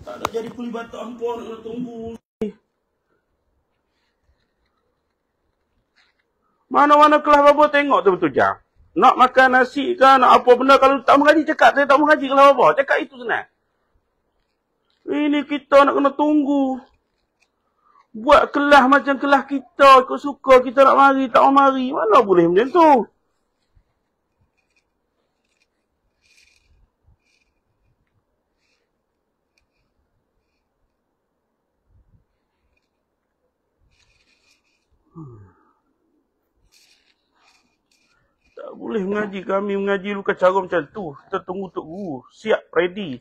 Tak ada jadi kuli batak hampa nak tunggu. Mana-mana kelas bapa tengok tu betul jam. Nak makan nasi ke, nak apa benda. Kalau tak mengaji, cakap saya tak mengaji kelas bapa. Cakap itu senang. Ini kita nak kena tunggu. Buat kelas macam kelas kita. Ikut suka kita nak mari, tak mau mari. Mana boleh macam tu? Tak boleh mengaji. Kami mengaji luka cara macam tu. Kita tunggu Tok Guru. Siap, ready.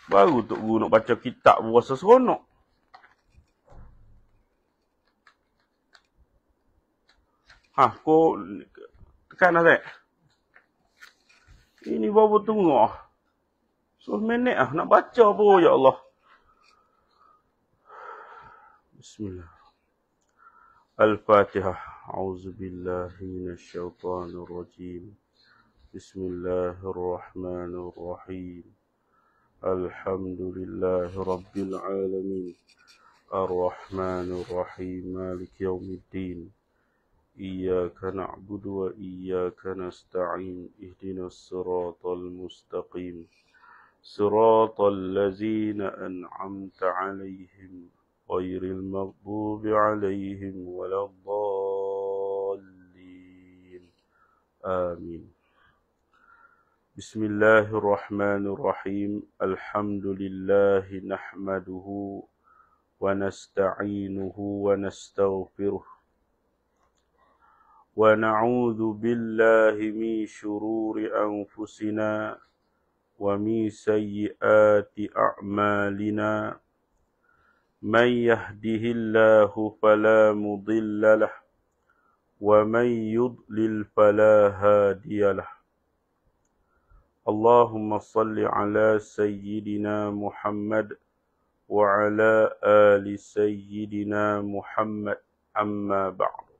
Baru Tok Guru nak baca kitab berasa seronok. Kau tekan dah tak? Ini baru tunggu. 10 minit nak baca pun, ya Allah. Bismillah. Al-Fatihah. A'udzubillahi minasyaitanirrajim. Bismillahirrahmanirrahim. Alhamdulillahi rabbil alamin. Ar-Rahmanir-Rahim. Maliki yaumiddin. Iyyaka na'budu wa iyyaka nasta'in. Ihdinas siratal mustaqim. Siratal ladzina an'amta 'alaihim. Ghairil maghdubi 'alaihim waladdallin. Amin. Bismillahirrahmanirrahim. Alhamdulillahi nahmaduhu wa nasta'inuhu wa nastaghfiruh. Wa na'udzu billahi min syururi anfusina wa min sayyiati a'malina. Man yahdihillahu fala mudilla lahu wa man yudlil fala hadiya lahu. Allahumma salli ala sayyidina Muhammad wa ala ali sayyidina Muhammad, amma ba'd.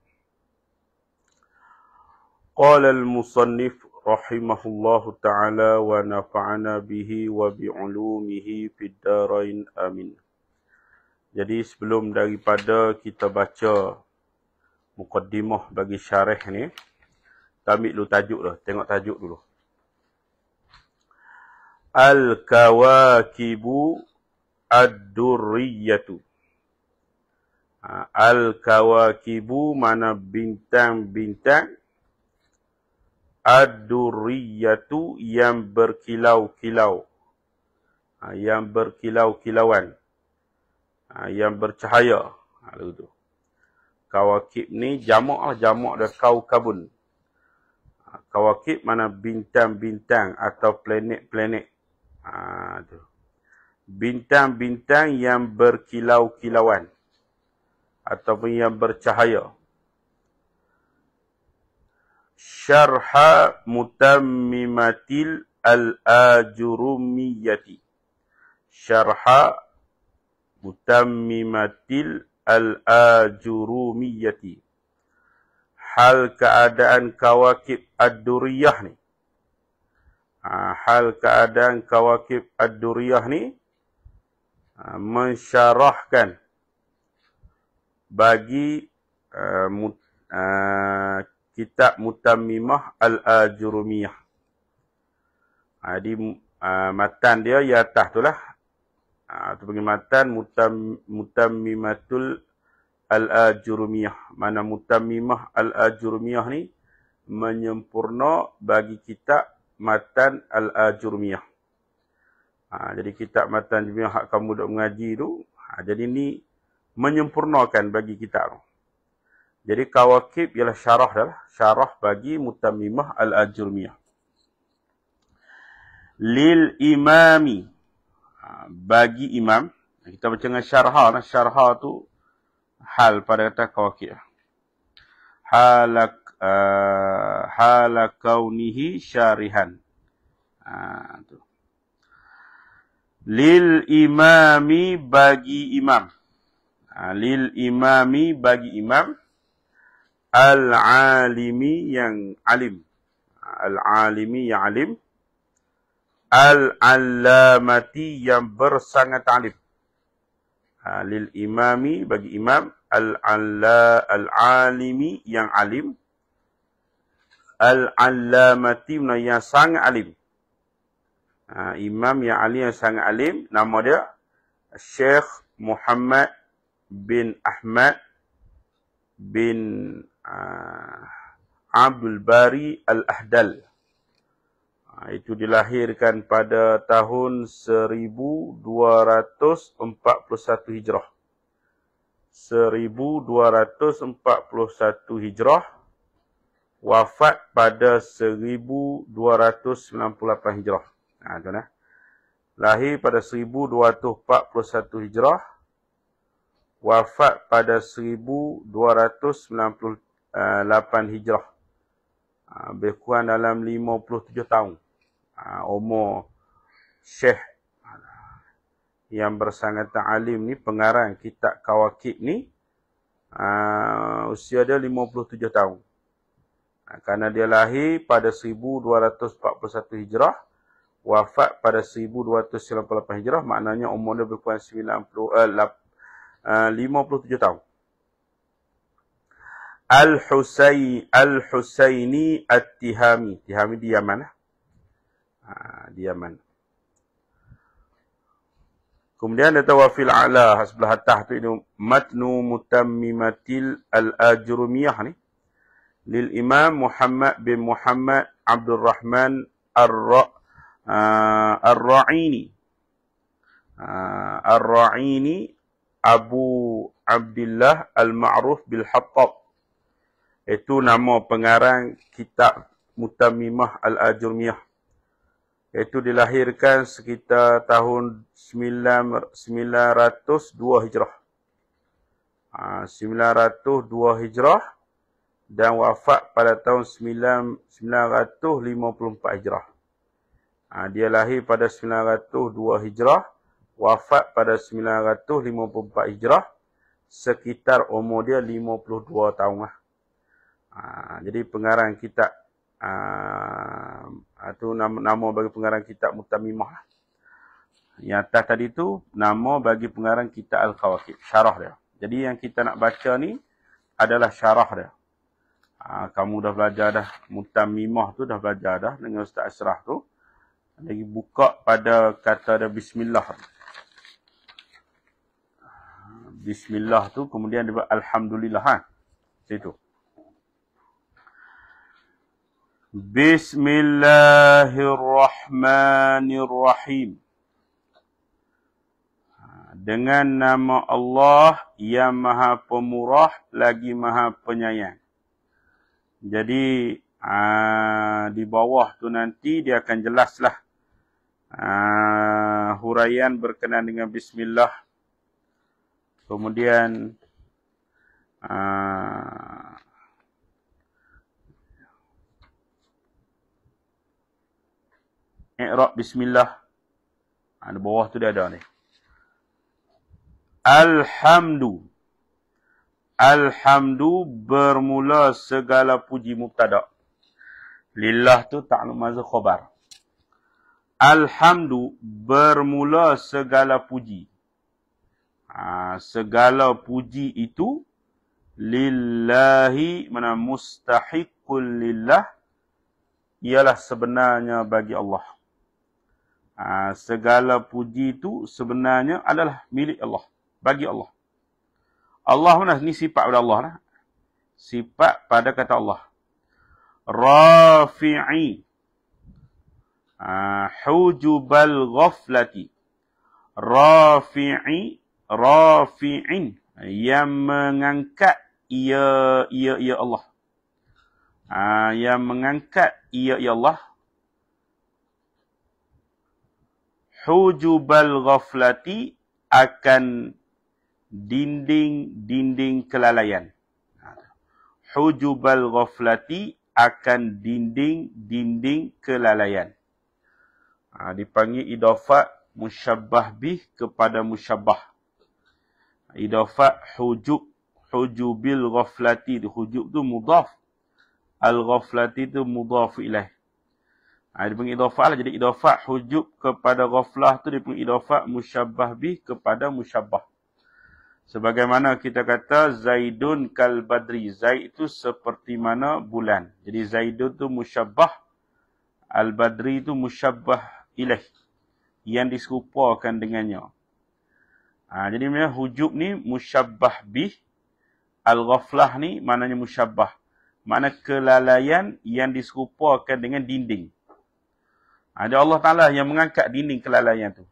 Qala al-musannif rahimahullahu ta'ala wa nafa'ana bihi wa bi'ulumihi fid darain amin. Jadi sebelum daripada kita baca muqaddimah bagi syarah ni, kita ambil dulu tajuk dah. Tengok tajuk dulu. Al-Kawakibu Ad-Durriyatu. Al-Kawakibu mana bintang-bintang. Ad-Durriyatu yang berkilau-kilau. Yang berkilau-kilauan. Yang bercahaya. Itu. Kawakib ni jamak dah kaukabun. Kawakib mana bintang-bintang atau planet-planet. Bintang-bintang yang berkilau-kilauan. Ataupun yang bercahaya. Syarha mutammimatil al-ajurumiyati. Syarha mutammimatil al-ajurumiyati. Hal keadaan kawakib ad-duriyah ni. Hal keadaan kawakib ad-duriyah ni mensyarahkan bagi kitab Mutammimah Al-Ajurumiyah. Di matan dia di atas tu lah. Itu bagi matan Mutammimatul Al-Ajurumiyah. Mana Mutammimah Al-Ajurumiyah ni menyempurna bagi kitab matan Al-Ajurumiyah. Jadi kitab matan Ajurumiyah hak kamu duk mengaji tu. Jadi ni menyempurnakan bagi kitab tu. Jadi kawakib ialah syarah dah. Syarah bagi Mutammimah Al-Ajurumiyah. Lil imami. Bagi imam. Kita baca dengan syarha. Syarha tu hal pada kata kawakib. Hala kaunihi syarihan. Tu. Lil imami bagi imam. Lil imami bagi imam. Al-alimi yang alim. Al-alimi yang alim. al-allamati yang bersangat alim. Lil imami bagi imam, al-alimi yang alim, al-allamati yang sangat alim. Imam yang alim yang sangat alim, nama dia Syekh Muhammad bin Ahmad bin Abdul Bari Al-Ahdal. Itu dilahirkan pada tahun 1241 Hijrah. 1241 Hijrah. Wafat pada 1298 Hijrah. Tuan, lahir pada 1241 Hijrah. Wafat pada 1298 Hijrah. Lebih kurang dalam 57 tahun. Umur Syekh yang bersangat alim ni, pengarang kitab Kawakib ni, usia dia 57 tahun. Kerana dia lahir pada 1241 Hijrah, wafat pada 1298 Hijrah, maknanya umur dia lebih kurang 57 tahun. Al-Husaini At-Tihami. Tihami di Yaman. Di Yaman. Kemudian ada wafil a'la, sebelah atas tu ini matnu mutammimatil al-ajrumiyah ni. Lil Imam Muhammad bin Muhammad Abdul Rahman Ar-Ra'ini. Ar-Ra'ini Abu Abdullah Al-Ma'ruf Bil-Hattab. Itu nama pengarang kitab Mutammimah Al-Ajurmiyah. Itu dilahirkan sekitar tahun 902 Hijrah. 902 Hijrah dan wafat pada tahun 954 Hijrah. Dia lahir pada 902 Hijrah, wafat pada 954 Hijrah, sekitar umur dia 52 tahun lah. Jadi pengarang kitab itu nama bagi pengarang kitab Mutammimah. Yang atas tadi tu nama bagi pengarang kitab Al-Kawakib, syarah dia. Jadi yang kita nak baca ni adalah syarah dia. Kamu dah belajar dah Mutammimah tu, dah belajar dah dengan Ustaz Ashraf tu. Lagi buka pada kata dia Bismillah. Bismillah tu kemudian dia Alhamdulillah. Situ. Bismillahirrahmanirrahim. Dengan nama Allah yang Maha Pemurah lagi Maha Penyayang. Jadi di bawah tu nanti dia akan jelaslah huraian berkenaan dengan Bismillah. Kemudian i'rab Bismillah. Di bawah tu dia ada ni. Alhamdu. Alhamdu bermula segala puji mubtada. Lillah tu ta'lum mazhar khabar. Alhamdu bermula segala puji. Segala puji itu lillahi, mana mustahiqul lillah, ialah sebenarnya bagi Allah. Segala puji itu sebenarnya adalah milik Allah, bagi Allah. Allah mana ni sifat pada Allah lah. Sifat pada kata Allah. Rafi'i. Hujubal ghaflati. Rafi'i. Rafi'in. Yang mengangkat ia Allah. Yang mengangkat ia Allah. Hujubal ghaflati akan dinding kelalaian. Hujubal ghaflati akan dinding kelalaian. Dipanggil idafat musyabbah bih kepada musyabbah. Idafat hujubil ghaflati. Hujub tu mudhaf. Al-ghaflati tu mudhaf ilaih. Dia panggil idhafah lah. Jadi idhafah hujub kepada ghaflah tu dia panggil idhafah musyabbah bih kepada musyabbah. Sebagaimana kita kata Zaidun kal badri. Zaid itu seperti mana bulan. Jadi Zaidun tu musyabbah. Al-badri itu musyabbah ilaih. Yang diserupakan dengannya. Jadi hujub ni musyabbah bih. Al-ghaflah ni maknanya musyabbah. Makna kelalaian yang diserupakan dengan dinding. Jadi Allah Ta'ala yang mengangkat dinding kelalaian tu.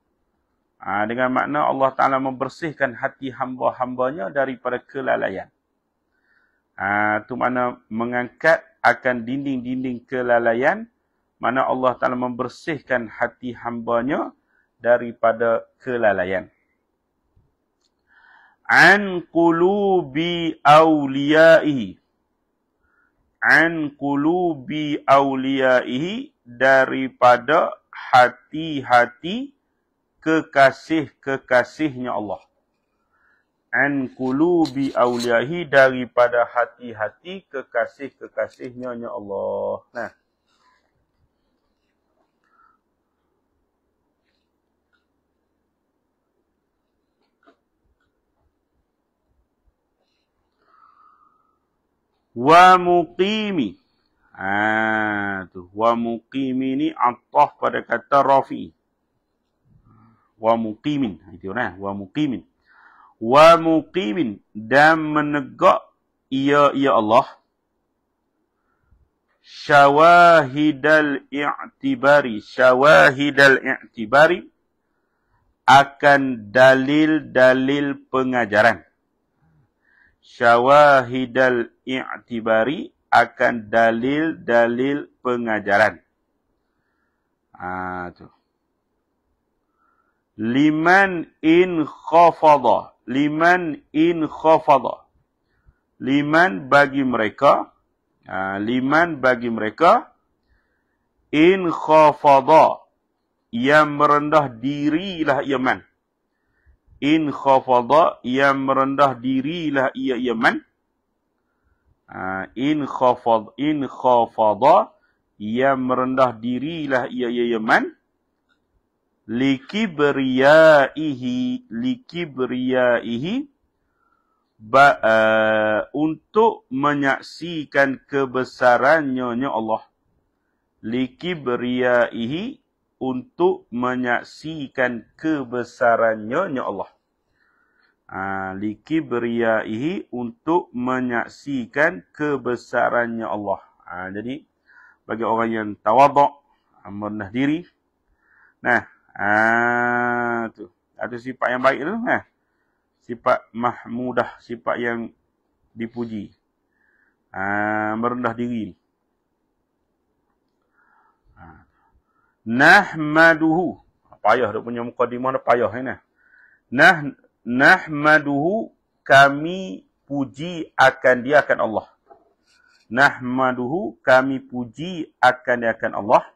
Dengan makna Allah Ta'ala membersihkan hati hamba-hambanya daripada kelalaian. Itu makna mengangkat akan dinding-dinding kelalaian. Mana Allah Ta'ala membersihkan hati hambanya daripada kelalaian. An qulubi awliyaihi. An qulubi awliyaihi. Daripada hati-hati kekasih-kekasihnya Allah. An qulubi awliyahi daripada hati-hati kekasih-kekasihnya Allah. Nah. Wa muqimi. Tu. Wa muqimi ni ataf pada kata rafi. Wa muqimin. Itu nah, wa muqimin. Wa muqimin dan menegak ia Allah syawahidal i'tibari. Syawahidal i'tibari akan dalil-dalil pengajaran. Syawahidal i'tibari akan dalil-dalil pengajaran. Tu. Liman in khafada. Liman in khafada. Liman bagi mereka. Liman bagi mereka. In khafada. Yang merendah dirilah ia man. In khafada. Yang merendah dirilah ia man. In khafada. Yang merendah dirilah ia man. Likibriyaihi untuk menyaksikan kebesarannya Allah. Likibriyaihi untuk menyaksikan kebesarannya Allah. Likibriyaihi untuk menyaksikan kebesarannya Allah. Jadi bagi orang yang tawaduk, merendah diri. Nah, tu. Ada sifat yang baik tu. Sifat mahmudah, sifat yang dipuji. Merendah diri. Nahmaduhu. Payah dia punya mukadimah, dia payah ni. Nahmaduhu, kami puji akan dia, akan Allah. Nahmaduhu, kami puji akan dia, akan Allah.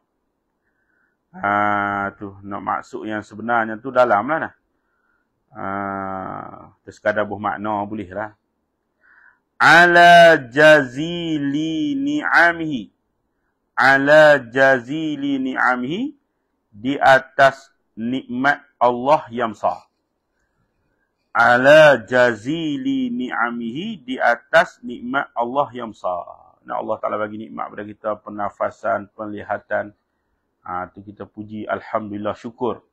Tu nak maksud yang sebenarnya tu dalam lah. Sekadar buh makna boleh lah. Ala jazili ni'amihi. Ala jazili ni'amihi. Di atas nikmat Allah yang besar. Ala jazili ni'amihi. Di atas nikmat Allah yang besar. Nah, Allah Ta'ala bagi nikmat kepada kita. Pernafasan, penglihatan. Tu kita puji, alhamdulillah, syukur.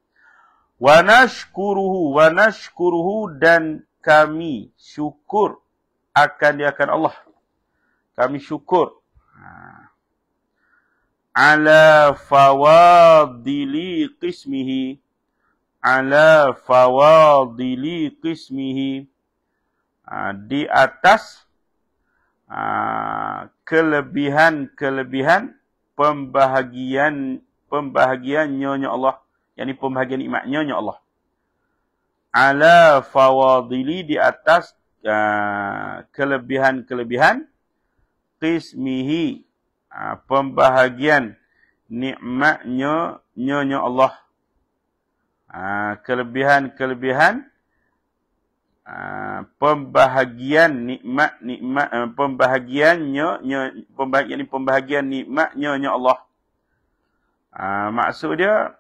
Wa nashkuruhu dan kami syukur akan dia, akan Allah. Kami syukur ala fawadili qismihi. Ala fawadili qismihi. Di atas kelebihan-kelebihan pembahagiannya Allah, yakni pembahagian nikmatnya Allah. Ala fawadili, di atas kelebihan-kelebihan qismihi, pembahagian nikmatnya Allah. Kelebihan-kelebihan pembahagian pembahagian nikmatnya Allah. Maksud dia,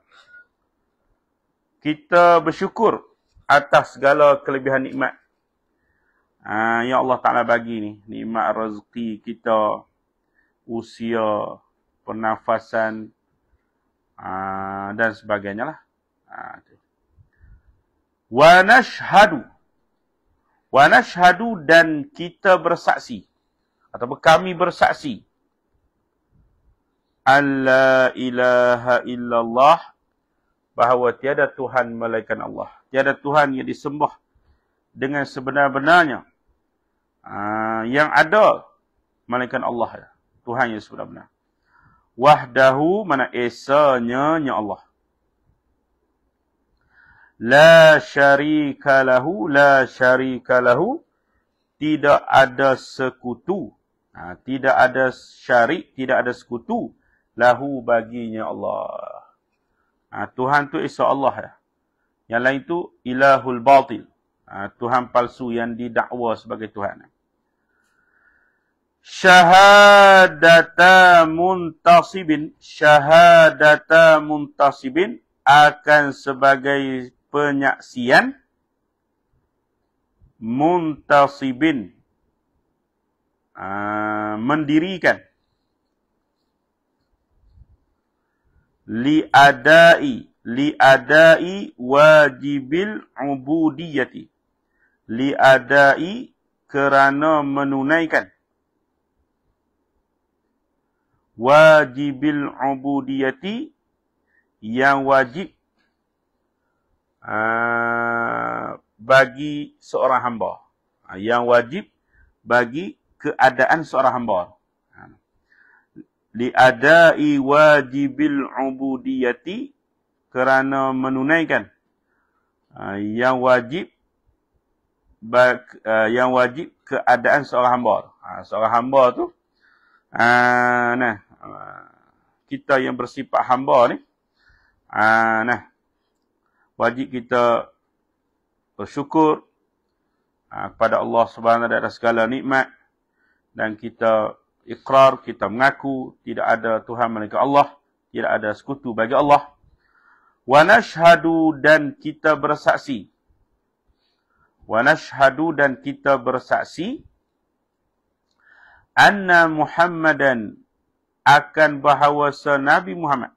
kita bersyukur atas segala kelebihan nikmat yang Allah Ta'ala bagi ni. Nikmat rezeki kita, usia, pernafasan, dan sebagainya lah. Wa nashhadu dan kita bersaksi ataupun kami bersaksi alla ilaha illallah, bahawa tiada Tuhan melainkan Allah. Tiada Tuhan yang disembah dengan sebenar-benarnya. Yang ada melainkan Allah. Tuhan yang sebenar-benar. Wahdahu, mana esanya Allah. La syarika lahu, tidak ada sekutu. Tidak ada syarik, tidak ada sekutu. Lahu, baginya Allah. Tuhan tu Esa Allah. Yang lain tu ilahul batil. Tuhan palsu yang didakwa sebagai Tuhan. Syahadata muntasibin akan sebagai penyaksian muntasibin, mendirikan, liadai wajibil ubudiyati, liadai kerana menunaikan, wajibil ubudiyati yang wajib bagi seorang hamba. Yang wajib bagi keadaan seorang hamba. Liadai wajibil ubudiyati, kerana menunaikan yang wajib keadaan seorang hamba. Seorang hamba tu kita yang bersifat hamba ni, wajib kita bersyukur kepada Allah Subhanahu wa taala atas segala nikmat, dan kita ikrar, kita mengaku tidak ada Tuhan melainkan Allah, tidak ada sekutu bagi Allah. Wa nashhadu, dan kita bersaksi. Wa nashhadu, dan kita bersaksi anna Muhammadan, akan bahawasa Nabi Muhammad.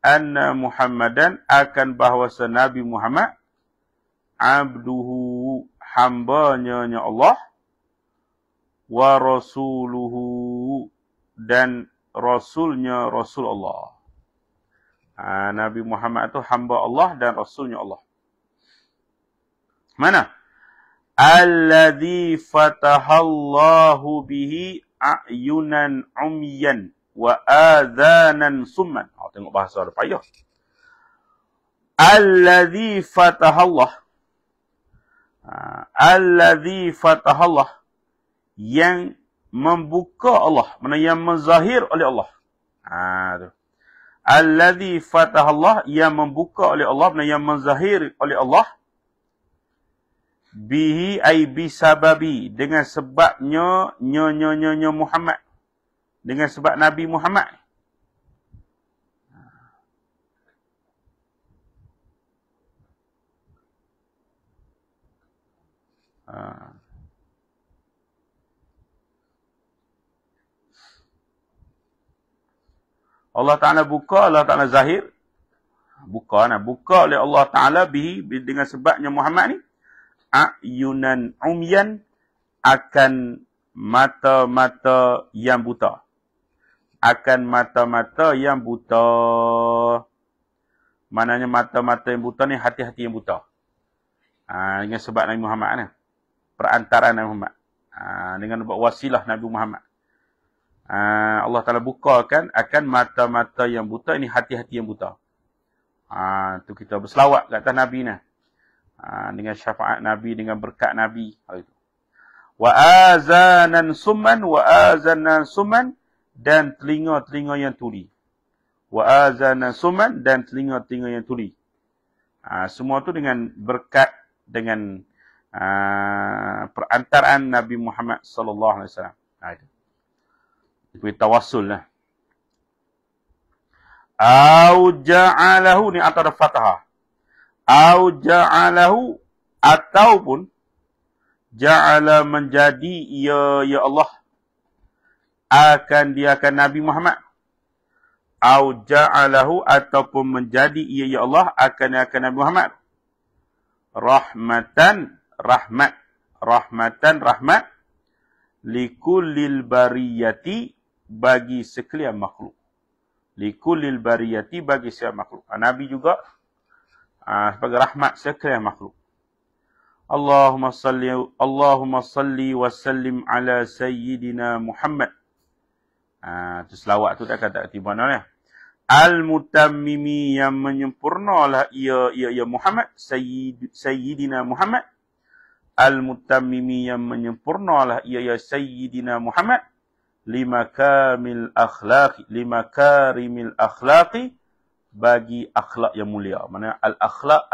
Anna Muhammadan, akan bahawasa Nabi Muhammad, abduhu, hambanya Allah, wa rasuluhu, dan rasulnya Rasul Allah. Nabi Muhammad itu hamba Allah dan rasulnya Allah. Mana? Alladzi fatahallahu bihi a'yunan umyan wa adhanan summan. Tengok bahasa ada payah. Alladzi fatahallah. Alladzi fatahallah, yang membuka Allah, mana yang menzahir oleh Allah. Alladzi fatahallah, yang membuka oleh Allah, mana yang menzahir oleh Allah. Bihi ay bisababi, dengan sebabnya nyonya Muhammad, dengan sebab Nabi Muhammad. Allah Ta'ala buka, Allah Ta'ala zahir. Buka oleh Allah Ta'ala bihi, dengan sebabnya Muhammad ni. A'yunan umyan, akan mata-mata yang buta. Akan mata-mata yang buta. Maknanya mata-mata yang buta ni hati-hati yang buta. Dengan sebab Nabi Muhammad ni. Perantaraan Nabi Muhammad. Dengan buat wasilah Nabi Muhammad. Allah Ta'ala bukakan akan mata-mata yang buta, ini hati-hati yang buta. Tu kita berselawat ke atas Nabi ni. Dengan syafaat Nabi, dengan berkat Nabi. Wa azanan summan, dan telinga-telinga yang tuli. Wa azanan summan, dan telinga-telinga yang tuli. Semua tu dengan berkat, dengan perantaraan Nabi Muhammad sallallahu alaihi wasallam. Itu tawassul lah. Au ja'alahu ni atau ada fathah. Au ja'alahu ataupun ja'ala menjadi ya Allah akan Nabi Muhammad. Au ja'alahu ataupun menjadi ya Allah akan Nabi Muhammad. Rahmatan rahmat likullil bariyati bagi sekalian makhluk. Likullil bariyati bagi sekalian makhluk. Nabi juga sebagai rahmat sekalian makhluk. Allahumma salli wa sallim ala sayyidina Muhammad. Tu selawat tu tak kata di mana ni. Al-mutammimi yang menyempurnalah ia Muhammad, sayyidina Muhammad. Al-mutammimi yang menyempurnalah ia sayyidina Muhammad limakarimil akhlaqi bagi akhlak yang mulia. Mana al-akhlaq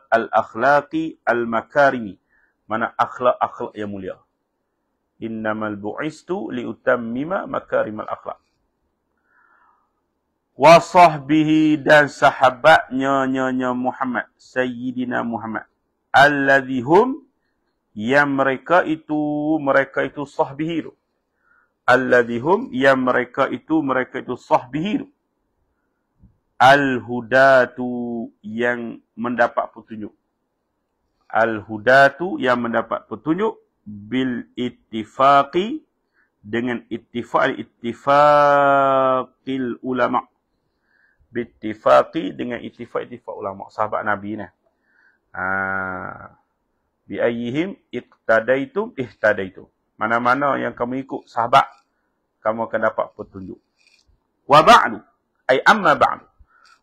al-akhlaqi al-makarimi. Mana akhlak yang mulia. Innamal bu'istu liutammima makarimal akhlaq. Wa sahbihi dan sahabatnya Muhammad, Sayyidina Muhammad. Alladzihum yang mereka itu sahbihi. Alladzihum yang mereka itu sahbihi. Al-hudatu yang mendapat petunjuk. Al-hudatu yang mendapat petunjuk bil ittifaqi dengan ittifaqil ulama. Bittifaqi dengan ittifaq ulama sahabat Nabi ni. Bi ayyihim ihtadaitum. Mana-mana yang kamu ikut sahabat, kamu akan dapat petunjuk. Wa ba'du ay amma ba'du.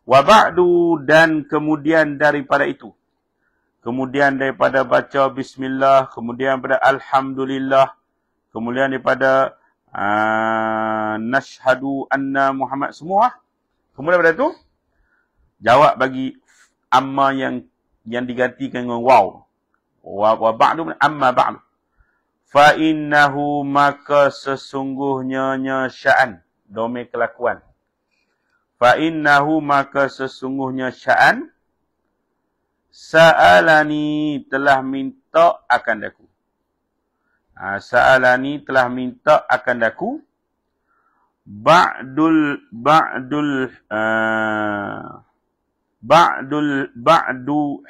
Wa ba'du dan kemudian daripada itu. Kemudian daripada baca bismillah, kemudian daripada alhamdulillah, kemudian daripada nashhadu anna Muhammad semua. Kemudian daripada itu jawab bagi amma yang digantikan dengan waw. Wa ba'du amma ba'du. Fa innahu maka sesungguhnya sya'an, domain kelakuan. Fa innahu maka sesungguhnya sya'an sa'alani telah minta akan daku. Sa'alani telah minta akan daku ba'du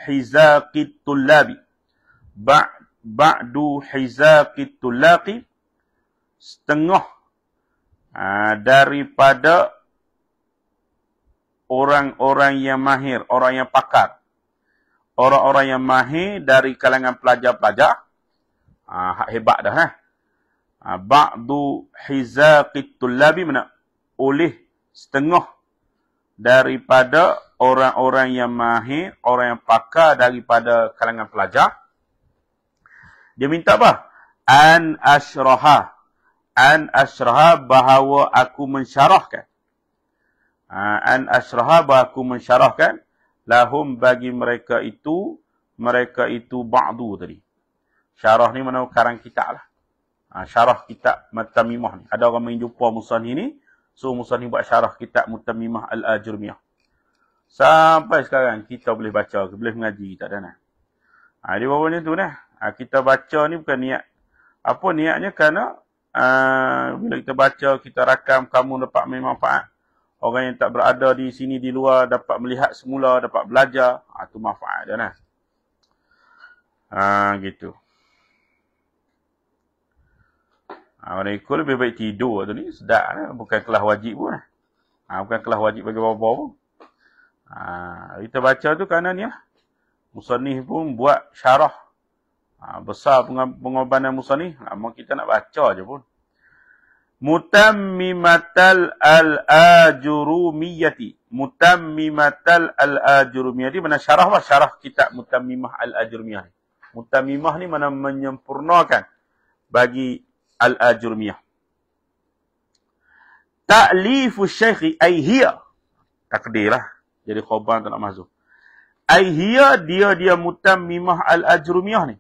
hizaqit tullabi. Ba'du hizaqit tullaqi setengah daripada orang-orang yang mahir, orang yang pakar. Orang-orang yang mahir dari kalangan pelajar-pelajar. Hak hebat dah. Ba'du hizaqit tullabi mana? Oleh setengah daripada orang-orang yang mahir, orang yang pakar daripada kalangan pelajar. Dia minta apa? An ashraha bahawa aku mensyarahkan. An ashraha bahawa aku mensyarahkan lahum bagi mereka itu ba'du tadi. Syarah ni mana karang kitab lah. Syarah kitab Mutammimah ni. Ada orang main jumpa Musannif ni, so Musannif buat syarah kitab Mutammimah al-Ajurmiyah. Sampai sekarang kita boleh baca, boleh mengaji, tak ada nah. Dia bawa macam tu nah. Kita baca ni bukan niat. Apa niatnya? Kerana bila kita baca, kita rakam, kamu dapat manfaat. Orang yang tak berada di sini di luar dapat melihat semula, dapat belajar. Itu manfaat dia nah. Gitu. Orang ikut lebih baik tidur tu ni. Sedap lah. Bukan kelas wajib pun lah. Bukan kelas wajib bagi bapa pun. Kita baca tu kerana ni lah. Musannif pun buat syarah. Besar pengorbanan Musannif. Lama kita nak baca je pun. Mutammimatal al-ajurumiyati. Mutammimatal al-ajurumiyati. Mana syarah apa? Syarah kitab Mutammimah al-Ajurmiyah ni. Mutammimah ni mana menyempurnakan bagi al-Ajurmiyah. Ta'lifu syekhi ay hiya. Takdir lah. Jadi khabar tak nak masuk. Ay hiya dia Mutammimah al-Ajurmiyah ni.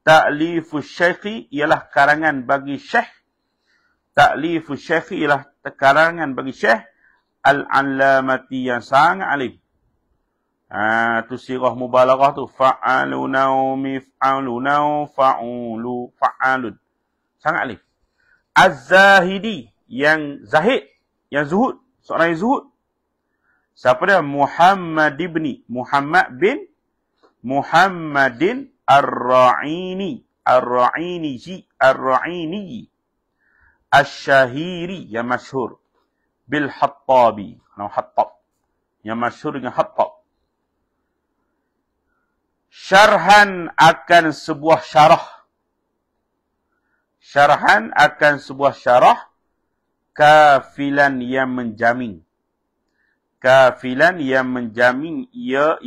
Ta'lifu syekhi ialah karangan bagi syekh. Ta'lifu syekhi ialah karangan bagi syekh al-allamati yang sangat alim. Tu sirah mubalaghah tu. Fa'alunau mif'alunau fa'ulu fa'alun. Sangat alim. Az-Zahidi, yang zahid, yang zuhud, seorang yang zuhud. Siapa dia? Muhammadin Ar-Ra'ini. Asy-Syahiri, yang masyhur. Bil-Hattabi. Hattab. Yang masyhur dengan Hattab. Syarhan akan sebuah syarah. Syarhan akan sebuah syarah. Kafilan yang menjamin. Kafilan yang menjamin ya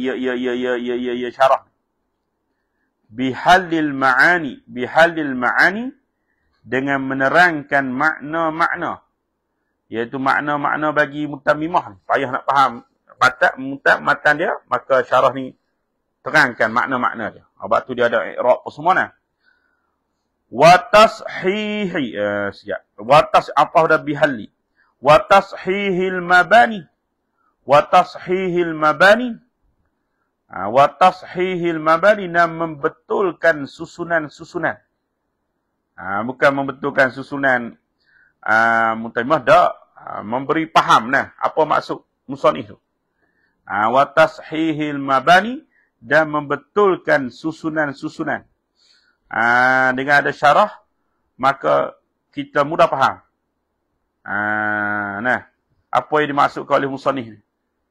syarah. Bihallil ma'ani dengan menerangkan makna-makna, iaitu makna-makna bagi mutammimah. Payah nak faham matan dia, maka syarah ni terangkan makna-makna dia. Sebab tu dia ada i'rab apa semua nah. Wa tashihi apa dah bihalli. Wa tashihil mabani. Wa tashihil mabani dan membetulkan susunan-susunan. Bukan membetulkan susunan mutammimah, dak. Memberi faham nah apa maksud musannif tu. Wa tashihil mabani dan membetulkan susunan-susunan. Dengan ada syarah, maka kita mudah faham. Nah, apa yang dimaksudkan oleh musannif ni,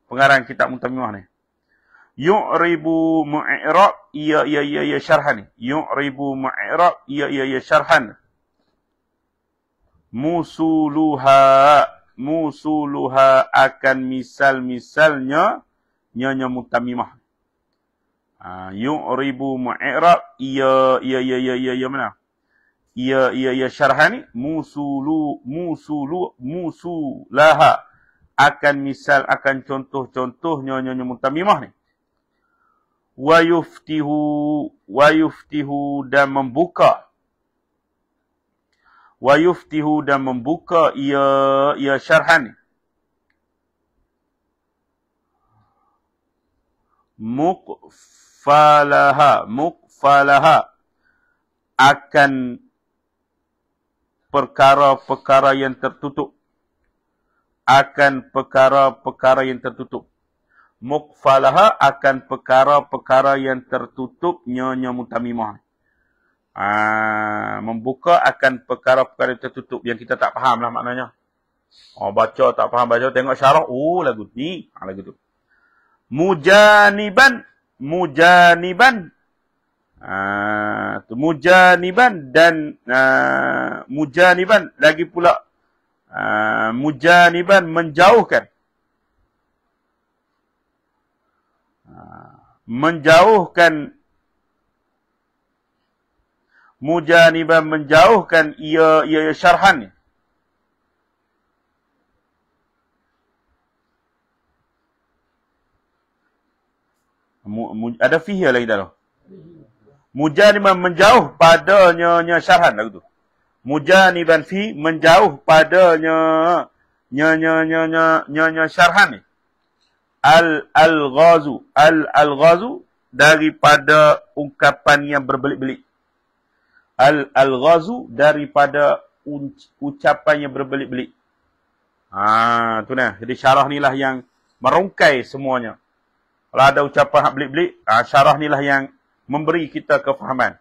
pengarang kitab mutammimah ni. Yu'ribu mu'irab ya syarhan. Yu'ribu mu'irab ya syarhan. Musuluha akan misal-misalnya nya mutammimah. Yu'ribu mu'irab ya mana? Ya syarhan. Musulaha akan misal, akan contoh-contohnya nya mutammimah ni. Wa yuftihu dan membuka. Wa yuftihu dan membuka ya syarhan. Muqfalaha akan perkara-perkara yang tertutup. Akan perkara-perkara yang tertutup. Muqfalaha akan perkara-perkara yang tertutup nya mutammimah. Membuka akan perkara-perkara yang tertutup yang kita tak faham lah maknanya. Baca tak faham, baca tengok syarah, lagu ni, lagu tu. Mujaniban dan mujaniban lagi pula mujaniban menjauhkan. Mujaniban menjauhkan ia syarhan ni. Ada fihi lagi dalam. Mujaniban menjauh padanya syarhan lagu tu. Mujaniban fi menjauh padanya syarhan ni. Al-ghazu daripada ungkapan yang berbelit-belit. Al-ghazu daripada ucapan yang berbelit-belit. Tu nah. Jadi syarah ni lah yang merungkai semuanya. Kalau ada ucapan hak belit-belit, syarah ni lah yang memberi kita kefahaman.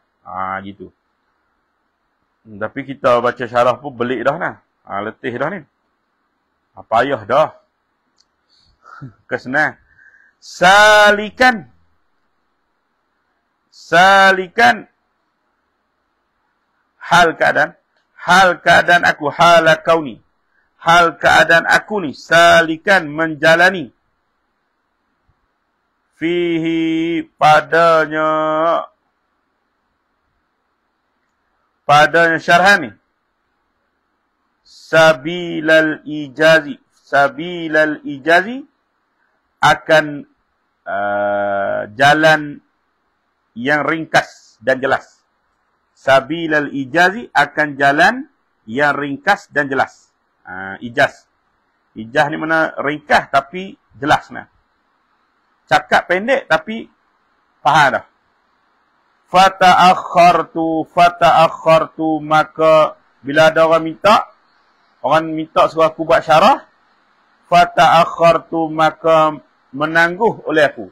Gitu. Tapi kita baca syarah pun belit dah nah. Letih dah ni. Payah dah. Kesenang. Salikan. Hal keadaan aku. Hala kauni. Hal keadaan aku ni. Salikan menjalani. Fihi padanya syarhan ni. Sabilal ijazi akan jalan yang ringkas dan jelas. Sabilal ijazi akan jalan yang ringkas dan jelas. Ijaz Ijaz ni mana ringkas tapi jelas nah. Cakap pendek tapi faham dah. Fata'akhartu, maka bila ada orang minta suruh aku buat syarah, fata'akhartu, maka menangguh oleh aku.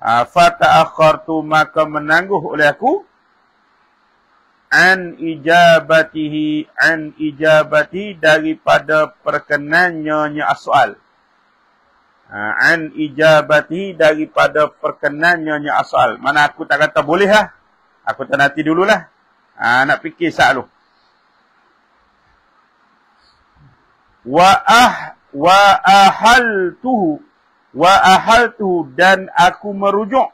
Fata'akhartu, maka menangguh oleh aku an ijabati daripada perkenannya as-soal. An ijabati daripada perkenannya as-soal. Mana aku tak kata boleh lah. Aku tak nanti dululah. Nak fikir sat dulu. Wa ahaltuhu dan aku merujuk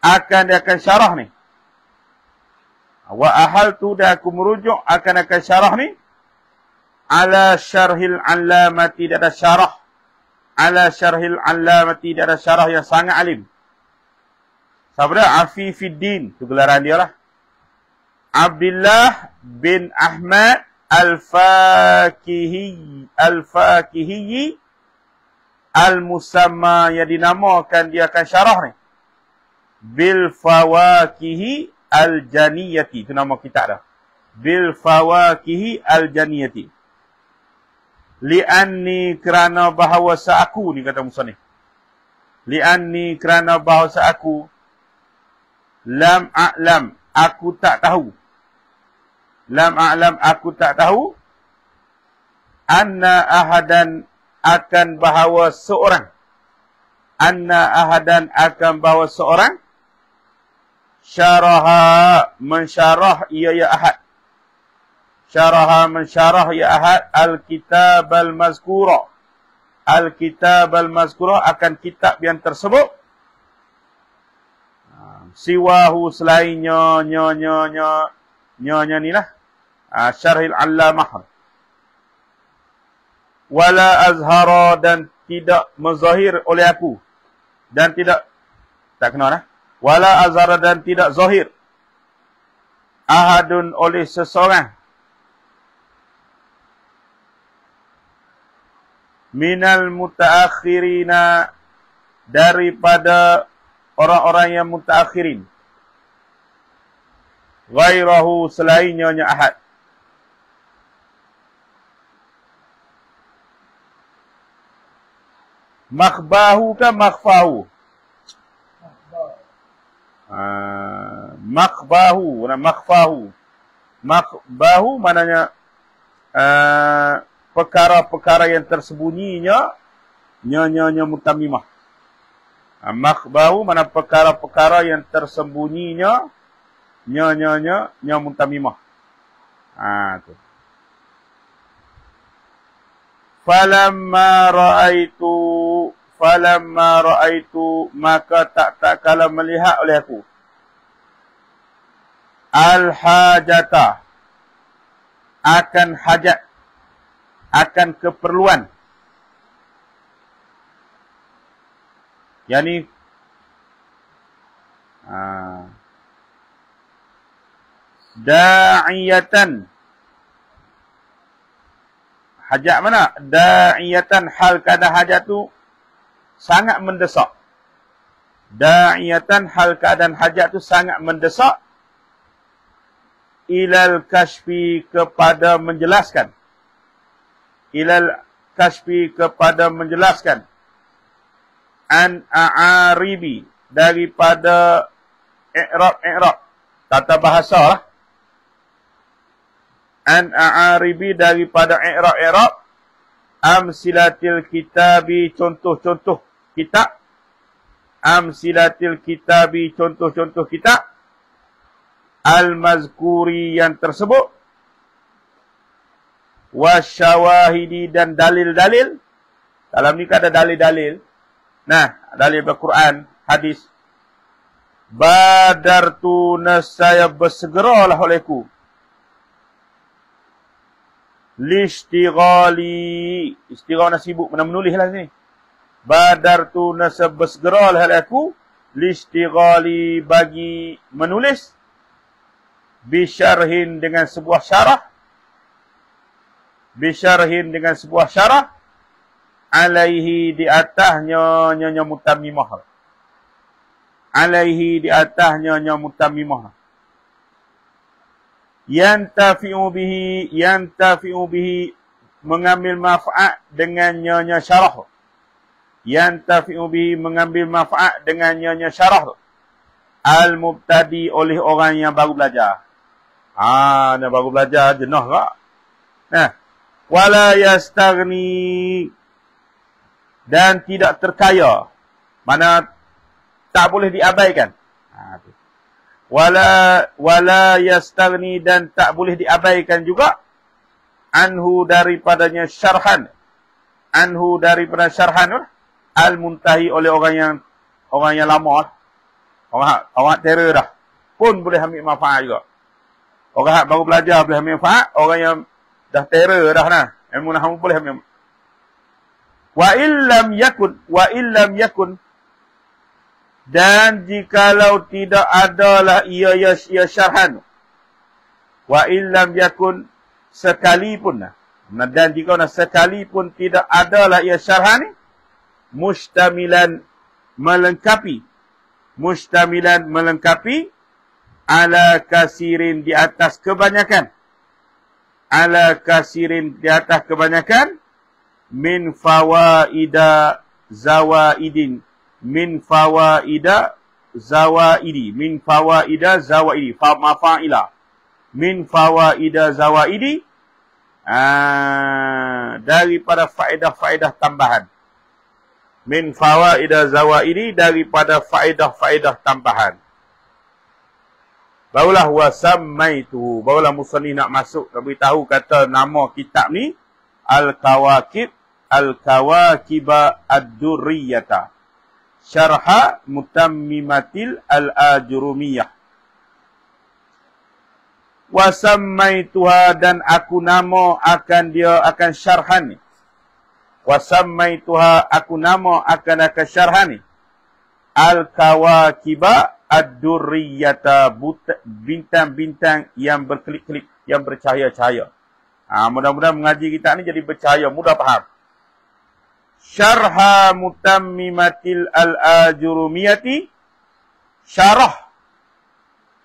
akan syarah ni. Wa ahaltu dan aku merujuk akan syarah ni ala syarhil allamati, ada syarah ala syarhil allamati, ada syarah yang sangat alim. Siapa dia? Afifiddin, tu gelaran dia lah. Abdullah bin Ahmad Al-Fakihi Al-Musamma, yang dinamakan dia akan syarah ni Bil Fawakihi Al-Janiyati, itu nama kitab dah. Bil Fawakihi Al-Janiyati. Li'anni, kerana bahawasa aku, ni kata musannif. Li'anni, kerana bahawasa aku, lam a'lam, aku tak tahu. Lam a'lam, aku tak tahu. Anna ahadan, akan bahawa seorang. Anna ahadan, akan bahawa seorang. Syaraha, mensyarah ia ya ahad. Syaraha, mensyarah ya ahad. Al-kitab al-mazkura. Al-kitab al-mazkura, akan kitab yang tersebut. Siwahu, selainnya, nyonya ni lah. Syarhil allamah. Wala azhara, dan tidak menzahir oleh aku. Dan tidak, tak kenal lah. Wala azhara, dan tidak zahir. Ahadun, oleh seseorang. Minal mutaakhirina, daripada orang-orang yang mutaakhirin. Ghairahu, selainnya ahad. Makhbahu ke makhfahu? Makhbahu, makhfahu. Makhbahu maknanya perkara-perkara yang tersembunyinya, nyonya mutamimah. Makhbahu mana perkara-perkara yang tersembunyinya, nyonya mutamimah. Tu. Falamma ra'aitu, maka tak kala melihat oleh aku. Al-hajata, akan hajat, akan keperluan. Yani da'iyatan. Hajat mana? Da'iyatan, hal keadaan hajat tu sangat mendesak. Da'iyatan, hal keadaan hajat tu sangat mendesak. Ilal kashfi, kepada menjelaskan. Ilal kashfi, kepada menjelaskan. An a'aribi, daripada i'rab. Tata bahasa lah. An a'aribi, daripada i'rab. Amsilatil kitabi, contoh-contoh kitab. Amsilatil kitabi, contoh-contoh kitab. Al-mazkuri, yang tersebut. Wasyawahidi, dan dalil-dalil. Dalam ni kan ada dalil-dalil. Nah, dalil Al-Quran, hadis. Badartu, nescaya bersegeralah olehku. Lishtighali, istighala sibuk, mana menulis lah sini. Badartu, nescaya bersegeralah olehku. Lishtighali, bagi menulis. Bisyarhin, dengan sebuah syarah. Bisyarhin dengan sebuah syarah. Alaihi di atasnya nyonya mutammimah. Alaihi di atasnya nyonya mutammimah. Yantafi'u bihi mengambil manfaat dengan nyonya syarah. Yantafi'u bihi mengambil manfaat dengan nyonya syarah. Al-mubtadi oleh orang yang baru belajar. Dia baru belajar jenuh tak? Nah, wala yastaghni dan tidak terkaya. Mana tak boleh diabaikan. Wala yastaghni dan tak boleh diabaikan juga anhu daripadanya syarhan. Anhu daripada syarhan al-muntahi oleh orang yang lama. Orang terror dah. Pun boleh ambil manfaat juga. Orang yang baru belajar boleh ambil manfaat. Orang yang dah terror dah nah. Ilmu nahwu boleh ambil. Wa illam yakun dan jikalau tidak adalah ia syarhan. Wa illam yakun sekalipun. Dan jika sekalipun tidak adalah ia syarhan, mustamilan melengkapi ala kasirin di atas kebanyakan. Ala kasirin di atas kebanyakan min fawaida zawaidin. Min fawaida zawaidi. Min fawaida zawaidi. Mafa'ila. Min fawaida zawaidi. Daripada faedah-faedah tambahan. Min fawaida zawaidi. Daripada faedah-faedah tambahan. Barulah wasammaitu. Barulah musannif nak masuk. Nak beritahu kata nama kitab ni. Al-Kawakib. Al-Kawakiba Ad-Durriyata. Syarha Mutammimatil Al-Ajurumiyah. Wasammaituha dan aku nama akan dia akan syarhan ni. Wasammaituha aku nama akan syarhan ni. Al-Kawakiba Ad-Durriyata, bintang-bintang yang berkelip-kelip, yang bercahaya-cahaya. Mudah-mudahan mengaji kita ni jadi bercahaya, mudah faham. Syarha Mutammimatil Al-Ajurumiyati, syarah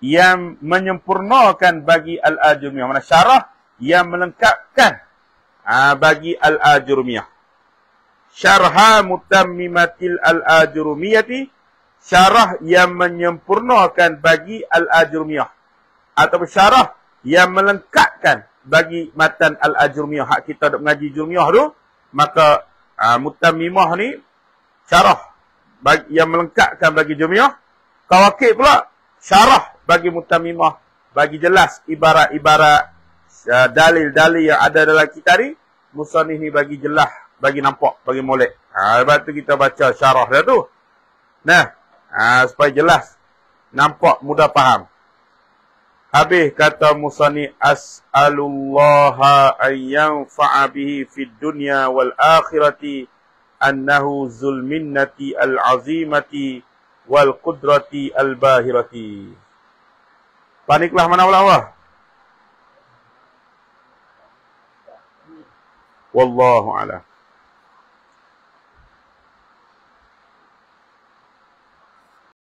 yang menyempurnakan bagi Al-Ajurumiyah. Mana syarah yang melengkapkan bagi Al-Ajurumiyah. Syarha Mutammimatil Al-Ajurumiyati, syarah yang menyempurnakan bagi Al-Ajurumiyah. Atau syarah yang melengkapkan bagi matan Al-Ajurumiyah. Hak kita duk mengaji Jurumiyah tu, maka Mutammimah ni syarah yang melengkapkan bagi Jurumiyah. Kawakib pula syarah bagi Mutammimah, bagi jelas ibarat-ibarat dalil-dalil yang ada dalam kitab ni. Musannif ni bagi jelas, bagi nampak, bagi molek. Lepas tu kita baca syarah dia tu. Nah, supaya jelas, nampak, mudah faham. Habis kata musannif, as'alullaha an yanfa'a bihi fid dunya wal akhirati annahu zul minnati al azimati wal qudrati al bahirati. Paniklah mana Allah. Wallahu a'lam.